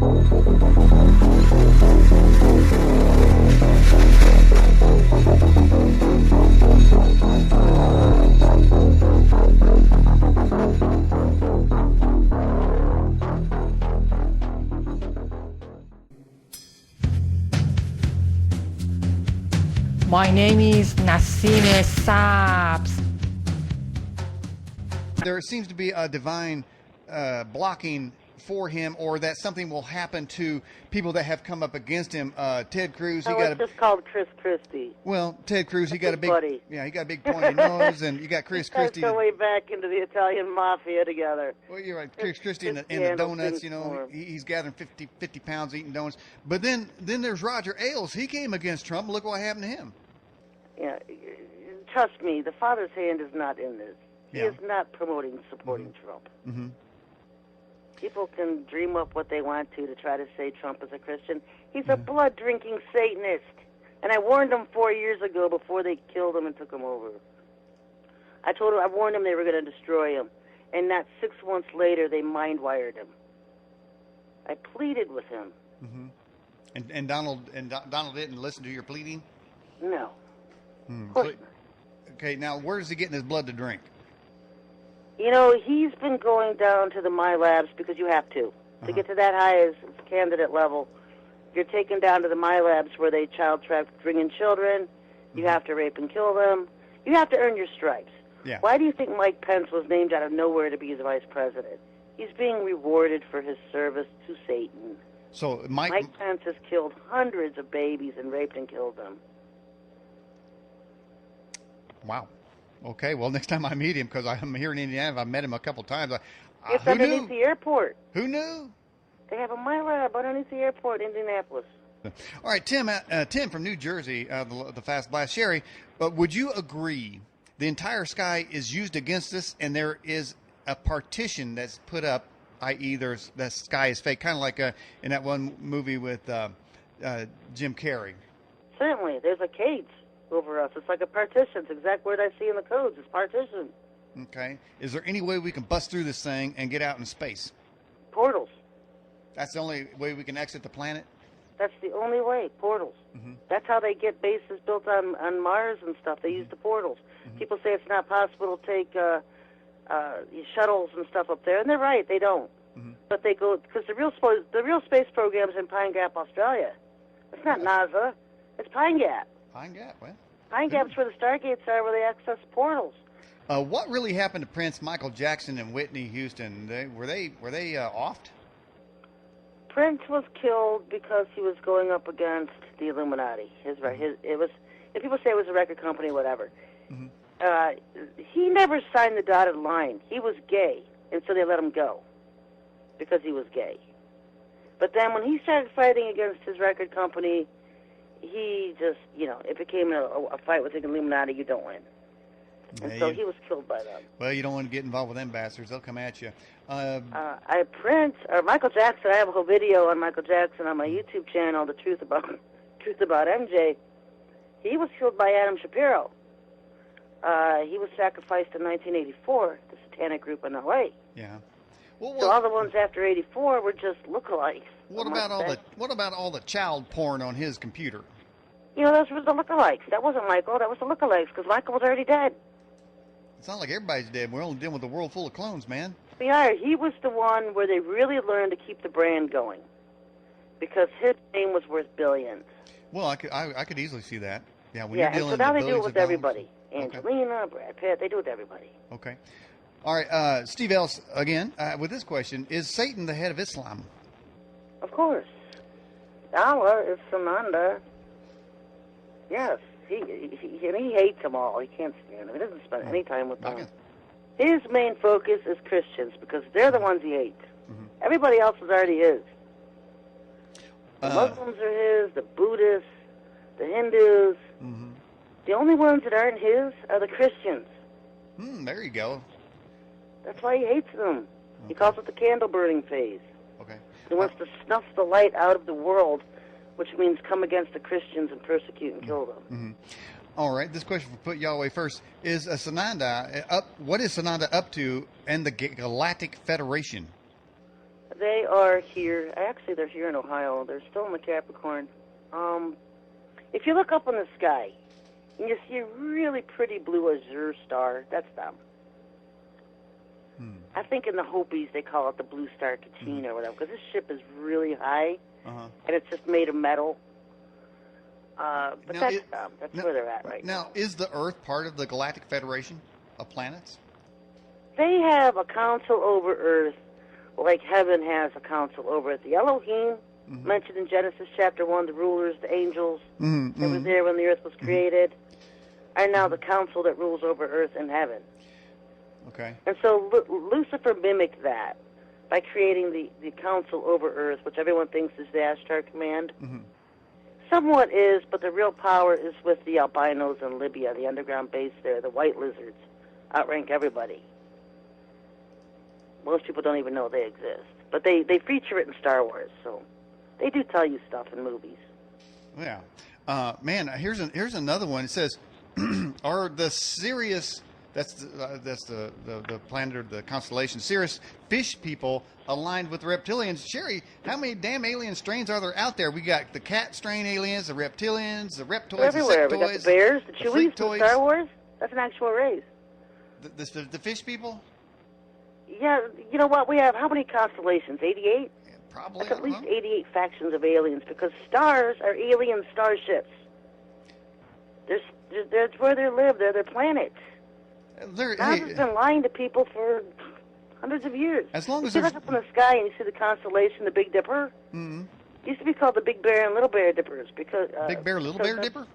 My name is Nasime Saps. There seems to be a divine blocking for him, or that something will happen to people that have come up against him. Ted Cruz, he got it's just called Chris Christie. Well, Ted Cruz, he got a big buddy. Yeah, he got a big pointy nose, and you got Chris Christie. Go way back into the Italian mafia together. Well, you're right, Chris Christie and the donuts. You know, he's gathering 50 pounds eating donuts. But then there's Roger Ailes. He came against Trump. Look what happened to him. Yeah, trust me, the Father's hand is not in this. He is not supporting Trump. Mm-hmm. People can dream up what they want to try to say Trump is a Christian. He's a blood-drinking Satanist. And I warned them 4 years ago before they killed him and took him over. I warned them they were going to destroy him. And not 6 months later, they mind-wired him. I pleaded with him. Mm-hmm. And Donald didn't listen to your pleading? No. Of course not. Okay, now where's he getting his blood to drink? You know, he's been going down to the My Labs because you have to. To get to that high as candidate level, you're taken down to the My Labs where they child trafficking children. You have to rape and kill them. You have to earn your stripes. Yeah. Why do you think Mike Pence was named out of nowhere to be his vice president? He's being rewarded for his service to Satan. So Mike Pence has killed hundreds of babies and raped and killed them. Wow. Okay, well, next time I meet him, because I'm here in Indiana, I've met him a couple times. It's underneath the airport. Who knew? They have a My Lab underneath the airport, Indianapolis. All right, Tim from New Jersey, the Fast Blast. Sherry, but would you agree the entire sky is used against us, and there is a partition that's put up, i.e. the sky is fake, kind of like in that one movie with Jim Carrey? Certainly. There's a cage over us. It's like a partition. It's the exact word I see in the codes. It's partition. Okay. Is there any way we can bust through this thing and get out in space? Portals. That's the only way we can exit the planet? That's the only way. Portals. Mm-hmm. That's how they get bases built on Mars and stuff. They use the portals. Mm-hmm. People say it's not possible to take shuttles and stuff up there, and they're right. They don't. Mm-hmm. But they go because the real space program's in Pine Gap, Australia. It's not NASA. It's Pine Gap. Pine Gap, well. Pine Gap's where the Stargates are, where they access portals. What really happened to Prince, Michael Jackson, and Whitney Houston? Were they offed? Prince was killed because he was going up against the Illuminati. If people say it was a record company, whatever. Mm-hmm. He never signed the dotted line. He was gay, and so they let him go because he was gay. But then when he started fighting against his record company, he just, it became a fight with the Illuminati. You don't win. And so he was killed by them. Well, you don't want to get involved with them bastards. They'll come at you. Michael Jackson, I have a whole video on Michael Jackson on my YouTube channel, The Truth About MJ. He was killed by Adam Shapiro. He was sacrificed in 1984, the satanic group in L.A. Yeah. So all the ones after 84 were just lookalikes. What about all the child porn on his computer? Those were the lookalikes. That wasn't Michael. That was the lookalikes because Michael was already dead. It's not like everybody's dead. We're only dealing with a world full of clones, man. We are. He was the one where they really learned to keep the brand going because his name was worth billions. Well, I could easily see that. Yeah. And so now they do it with everybody. Angelina, Brad Pitt, they do it with everybody. Okay. All right, Steve Ellis, again, with this question, is Satan the head of Islam? Of course. Allah is Sananda. Yes. He hates them all. He can't stand them. He doesn't spend any time with them. His main focus is Christians because they're the ones he hates. Mm-hmm. Everybody else is already his. The Muslims are his, the Buddhists, the Hindus. Mm-hmm. The only ones that aren't his are the Christians. There you go. That's why he hates them. Okay. He calls it the candle burning phase. Okay. He wants to snuff the light out of the world, which means come against the Christians and persecute and kill them. Mm-hmm. All right. This question will put Yahweh first. Is Sananda up? What is Sananda up to in the Galactic Federation? They are here. Actually, they're here in Ohio. They're still in the Capricorn. If you look up in the sky, and you see a really pretty blue azure star, that's them. I think in the Hopis they call it the Blue Star Katina or whatever, because this ship is really high, and it's just made of metal. But that's them. That's where they're at right now. Now, is the Earth part of the Galactic Federation of Planets? They have a council over Earth, like heaven has a council over it. The Elohim, mentioned in Genesis chapter 1, the rulers, the angels, that were there when the Earth was created, are now the council that rules over Earth and heaven. Okay. And so Lucifer mimicked that by creating the council over Earth, which everyone thinks is the Ashtar Command. Somewhat is, but the real power is with the albinos in Libya, the underground base there. The white lizards outrank everybody. Most people don't even know they exist. But they feature it in Star Wars, so they do tell you stuff in movies. Yeah. Man, here's another one. It says, are the Sirius... That's the planet or the constellation Sirius fish people aligned with the reptilians. Sherry, how many damn alien strains are there out there? We got the cat strain aliens, the reptilians, the reptoids, They're everywhere. the We got the bears, the chewies from Star Wars. That's an actual race. The fish people? Yeah, you know what? We have how many constellations? 88? Yeah, probably. That's at least 88 factions of aliens, because stars are alien starships. That's where they live. They're their planets. NASA's been lying to people for hundreds of years. As long as you look up in the sky and you see the constellation, the Big Dipper. It used to be called the Big Bear and Little Bear Dippers because Big Bear, Little Bear Dipper.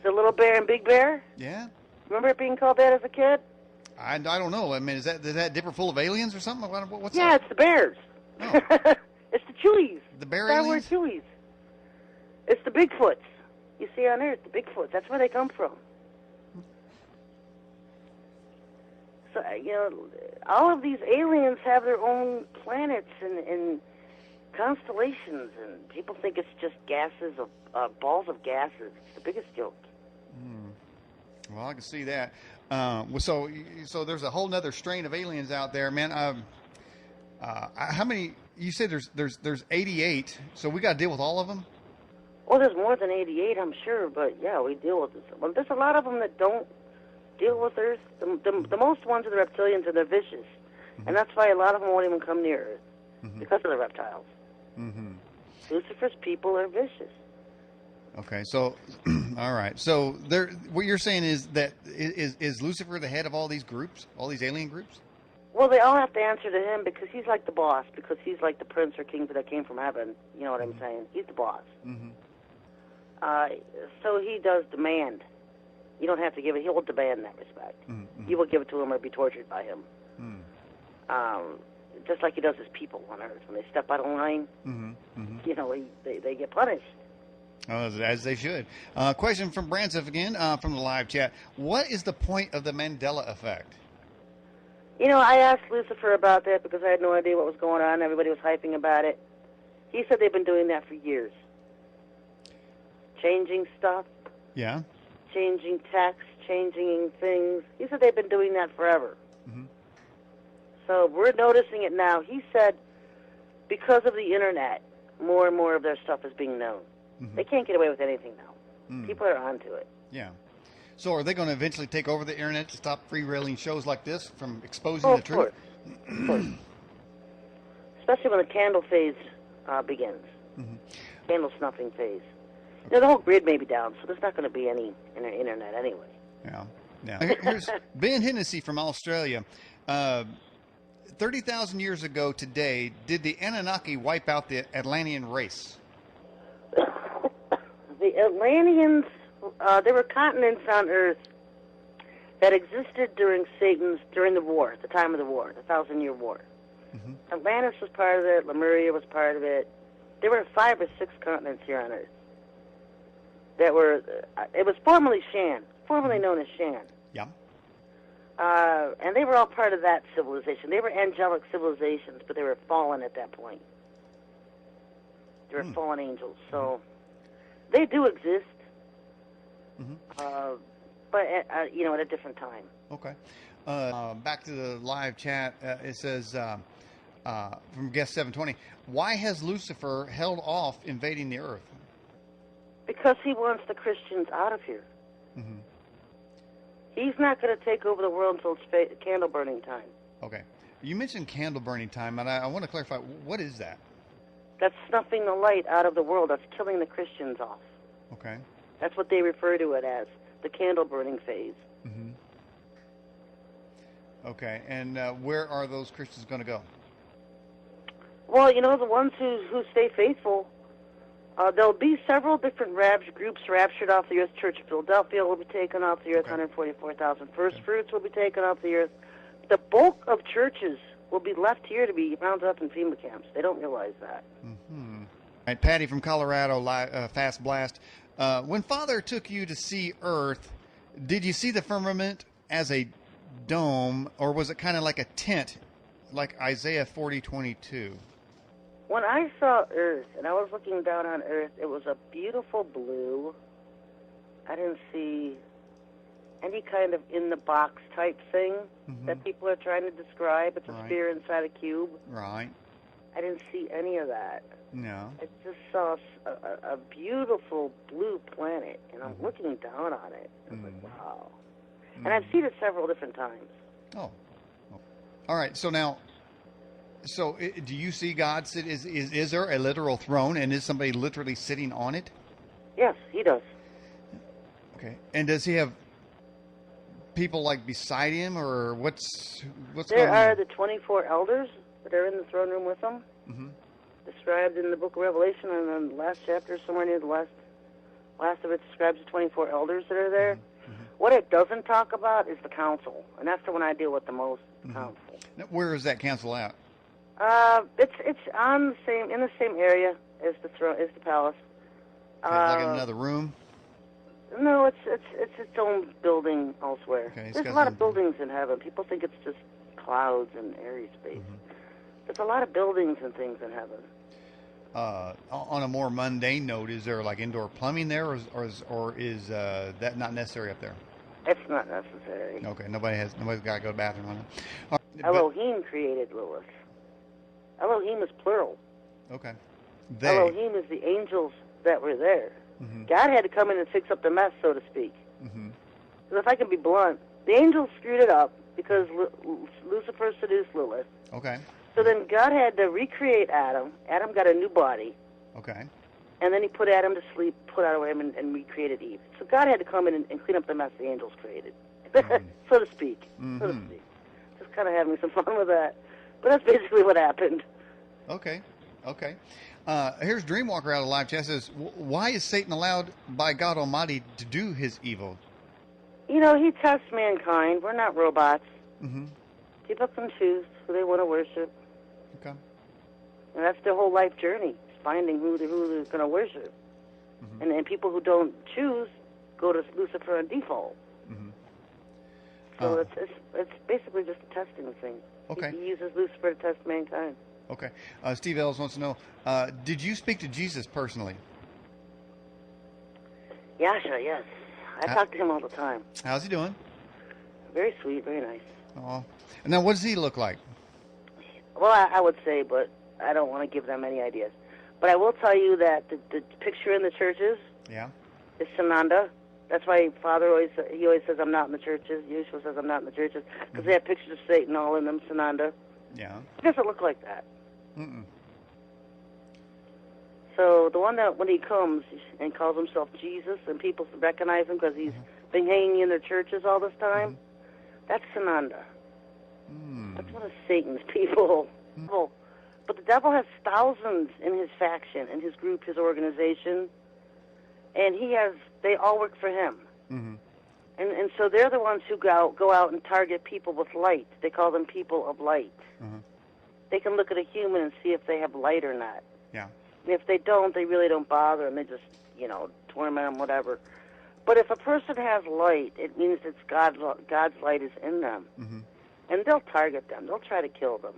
The Little Bear and Big Bear. Yeah. Remember it being called that as a kid? I don't know. I mean, is that dipper full of aliens or something? What's yeah, that? It's the bears. Oh. It's the chewies. The bear Star aliens? Wars chewies. It's the Bigfoots. You see on Earth, the Bigfoots. That's where they come from. So, all of these aliens have their own planets and constellations, and people think it's just gases of balls of gases. It's the biggest joke. Well, I can see that. So there's a whole nother strain of aliens out there, man. How many? You said there's 88. So we got to deal with all of them. Well, there's more than 88, I'm sure, but yeah, we deal with this. Well, there's a lot of them that don't deal with Earth. The most ones are the reptilians, and they're vicious. And that's why a lot of them won't even come near Earth, because of the reptiles. Lucifer's people are vicious. Okay, so, all right. So what you're saying is that is Lucifer the head of all these groups, all these alien groups? Well, they all have to answer to him because he's like the boss, because he's like the prince or king that came from heaven. You know what I'm saying? He's the boss. So he does demand. You don't have to give it. He will demand that respect. You will give it to him or be tortured by him. Just like he does his people on Earth. When they step out of line, they get punished. As they should. Question from Branson again from the live chat. What is the point of the Mandela effect? I asked Lucifer about that because I had no idea what was going on. Everybody was hyping about it. He said they've been doing that for years. Changing stuff. Yeah. Changing text, changing things. He said they've been doing that forever. So we're noticing it now. He said because of the internet, more and more of their stuff is being known. They can't get away with anything now. People are onto it. Yeah. So are they going to eventually take over the internet to stop free-railing shows like this from exposing the truth? Of course. Especially when the candle phase begins. Candle snuffing phase. The whole grid may be down, so there's not going to be any internet anyway. Yeah. Here's Ben Hennessy from Australia. 30,000 years ago today, did the Anunnaki wipe out the Atlantean race? The Atlanteans, there were continents on Earth that existed during the war, the time of the war, the 1,000-year war. Atlantis was part of it. Lemuria was part of it. There were 5 or 6 continents here on Earth that were. It was formerly Shan, formerly known as Shan. Yeah. And they were all part of that civilization. They were angelic civilizations, but they were fallen at that point. They were fallen angels, so they do exist. But at a different time. Okay. Back to the live chat. It says, from guest 720. Why has Lucifer held off invading the earth? Because he wants the Christians out of here. Mm-hmm. He's not going to take over the world until it's candle burning time. Okay. You mentioned candle burning time, and I want to clarify, what is that? That's snuffing the light out of the world. That's killing the Christians off. Okay. That's what they refer to it as, the candle burning phase. Mm-hmm. Okay. And where are those Christians going to go? Well, you know, the ones who stay faithful, there'll be several different groups raptured off the earth. Church of Philadelphia will be taken off the earth, 144,000 first fruits will be taken off the earth. The bulk of churches will be left here to be rounded up in FEMA camps. They don't realize that. Mm-hmm. All right, Patty from Colorado, Fast Blast. When Father took you to see Earth, did you see the firmament as a dome, or was it kind of like a tent, like Isaiah 40:22? When I saw Earth, and I was looking down on Earth, it was a beautiful blue. I didn't see any kind of in-the-box type thing that people are trying to describe. It's a sphere inside a cube. Right. I didn't see any of that. No. I just saw a beautiful blue planet, and I'm looking down on it. I'm like, wow. And I've seen it several different times. Oh. All right. So now, do you see God sit? Is there a literal throne, and is somebody literally sitting on it? Yes, he does. Okay. And does he have people like beside him, or what's There going on? are the 24 elders that are in the throne room with him. Mm-hmm. Described in the book of Revelation, and then the last chapter, somewhere near the last of it, describes the 24 elders that are there. Mm-hmm. What it doesn't talk about is the council, and that's the one I deal with the most. The council. Now, where is that council at? It's on in the same area as the palace. Like in another room? No, it's its own building elsewhere. Okay, There's a lot of buildings in heaven. People think it's just clouds and airy space. There's a lot of buildings and things in heaven. On a more mundane note, is there like indoor plumbing there, or is that not necessary up there? It's not necessary. Okay, nobody's got to go to the bathroom on it. Elohim created Lilith. Elohim is plural. Okay. Elohim is the angels that were there. God had to come in and fix up the mess, so to speak. Because if I can be blunt, the angels screwed it up because Lucifer seduced Lilith. Okay. So then God had to recreate Adam. Adam got a new body. Okay. And then he put Adam to sleep, put out him, and recreated Eve. So God had to come in and clean up the mess the angels created, so to speak. So to speak. Just kind of having some fun with that. But that's basically what happened. Okay. Here's Dreamwalker out of live chat. Says, why is Satan allowed by God Almighty to do his evil? You know, he tests mankind. We're not robots. Mm-hmm. People can choose who they want to worship. Okay. And that's their whole life journey, finding who they're going to worship. And people who don't choose go to Lucifer and default. So it's basically just a testing thing. Okay. He uses Lucifer to test mankind. Okay. Steve Ellis wants to know, did you speak to Jesus personally? Yasha, yes. I talk to him all the time. How's he doing? Very sweet, very nice. Oh. And now, what does he look like? Well, I would say, but I don't want to give them any ideas. But I will tell you that the picture in the churches is Sananda. That's why Father always says, I'm not in the churches. Yeshua says, I'm not in the churches. Because they have pictures of Satan all in them, Sananda. Yeah. It doesn't look like that. So the one that when he comes and calls himself Jesus and people recognize him because he's been hanging in their churches all this time, that's Sananda. That's one of Satan's people. But the devil has thousands in his faction, in his group, his organization, and they all work for him. And so they're the ones who go out and target people with light. They call them people of light. They can look at a human and see if they have light or not. Yeah. And if they don't, they really don't bother, and they just, torment them, whatever. But if a person has light, it means it's God's light is in them. And they'll target them. They'll try to kill them.